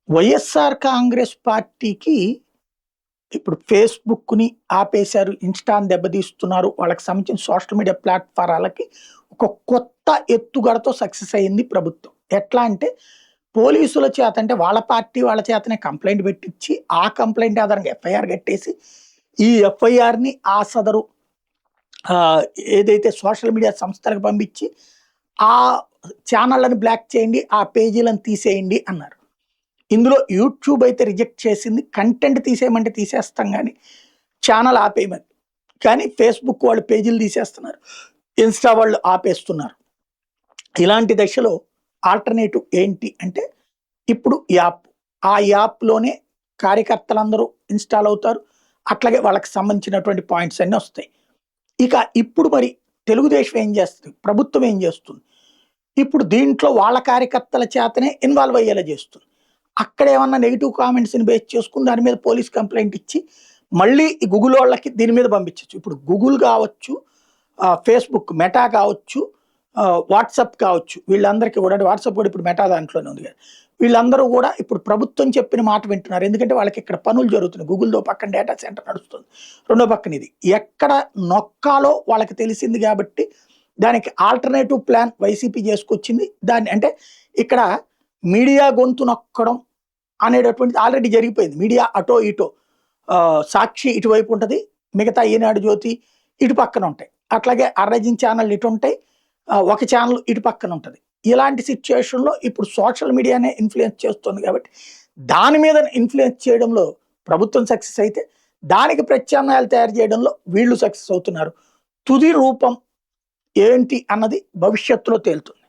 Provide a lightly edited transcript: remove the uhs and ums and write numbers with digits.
వైఎస్ఆర్ కాంగ్రెస్ పార్టీకి ఇప్పుడు ఫేస్‌బుక్‌ని ఆపేశారు. ఇన్‌స్టాని దెబ్బతీస్తున్నారు. వాళ్ళకి సంబంధించిన సోషల్ మీడియా ప్లాట్‌ఫారాలకి ఒక కొత్త ఎత్తుగడతో సక్సెస్ అయింది ప్రభుత్వం. ఎట్లా అంటే పోలీసుల చేత అంటే వాళ్ళ పార్టీ వాళ్ళ చేతనే కంప్లెయింట్ పెట్టిచ్చి, ఆ కంప్లెయింట్ ఆధారంగా ఎఫ్ఐఆర్ కట్టేసి, ఈ ఎఫ్ఐఆర్‌ని ఆ సదరు ఆహ్, ఏదైతే సోషల్ మీడియా సంస్థలకు పంపించి, ఆ ఛానళ్ళని బ్లాక్ చేయండి, ఆ పేజీలను తీసేయండి అన్నారు. ఇందులో యూట్యూబ్ అయితే రిజెక్ట్ చేసింది. కంటెంట్ తీసేయమంటే తీసేస్తాం గానీ, ఛానల్ ఆపేయమని. కానీ ఫేస్‌బుక్ వాళ్ళు పేజీలు తీసేస్తున్నారు. ఇన్‌స్టా వాళ్ళు ఆపేస్తున్నారు. ఇలాంటి దశలో ఆల్టర్‌నేటివ్ ఏంటి అంటే, ఇప్పుడు యాప్. ఆ యాప్‌లోనే కార్యకర్తలందరూ ఇన్‌స్టాల్ అవుతారు. అట్లాగే వాళ్ళకి సంబంధించినటువంటి పాయింట్స్ అన్నీ వస్తాయి. ఇక ఇప్పుడు మరి తెలుగుదేశం ఏం చేస్తుంది? ప్రభుత్వం ఏం చేస్తుంది? ఇప్పుడు దీంట్లో వాళ్ళ కార్యకర్తల చేతనే ఇన్వాల్వ్ అయ్యేలా చేస్తుంది. అక్కడేమన్నా నెగెటివ్ కామెంట్స్‌ని బేస్ చేసుకొని దాని మీద పోలీస్ కంప్లెయింట్ ఇచ్చి, మళ్ళీ ఈ గూగుల్ వాళ్ళకి దీని మీద పంపించొచ్చు. ఇప్పుడు గూగుల్ కావచ్చు, ఫేస్‌బుక్, మెటా కావచ్చు, వాట్సాప్ కావచ్చు. వీళ్ళందరికీ కూడా అంటే వాట్సాప్ కూడా ఇప్పుడు మెటా దాంట్లోనే ఉంది కదా! వీళ్ళందరూ కూడా ఇప్పుడు ప్రభుత్వం చెప్పిన మాట వింటున్నారు. ఎందుకంటే వాళ్ళకి ఇక్కడ పనులు జరుగుతున్నాయి. గూగుల్‌దో పక్కన డేటా సెంటర్ నడుస్తుంది. రెండో పక్కన ఇది. ఎక్కడ నొక్కాలో వాళ్ళకి తెలిసింది కాబట్టి దానికి ఆల్టర్‌నేటివ్ ప్లాన్ వైసీపీ చేసుకొచ్చింది. దాన్ని అంటే ఇక్కడ మీడియా గొంతు నొక్కడం అనేటటువంటిది ఆల్రెడీ జరిగిపోయింది. మీడియా అటో ఇటో సాక్షి ఇటువైపు ఉంటది. మిగతా ఈనాడు జ్యోతి ఇటు పక్కన ఉంటాయి. అట్లాగే అర్రజిన్ ఛానల్ ఇటుంటాయి. ఒక ఛానల్ ఇటు పక్కన ఉంటది. ఇలాంటి సిట్యుయేషన్‌లో ఇప్పుడు సోషల్ మీడియానే ఇన్‌ఫ్లూయెన్స్ చేస్తుంది కాబట్టి, దాని మీద ఇన్‌ఫ్లూయెన్స్ చేయడంలో ప్రభుత్వం సక్సెస్ అయితే, దానికి ప్రత్యామ్నాయాలు తయారు చేయడంలో వీళ్ళు సక్సెస్ అవుతున్నారు. తుది రూపం ఏంటి అన్నది భవిష్యత్తులో తేలుతుంది.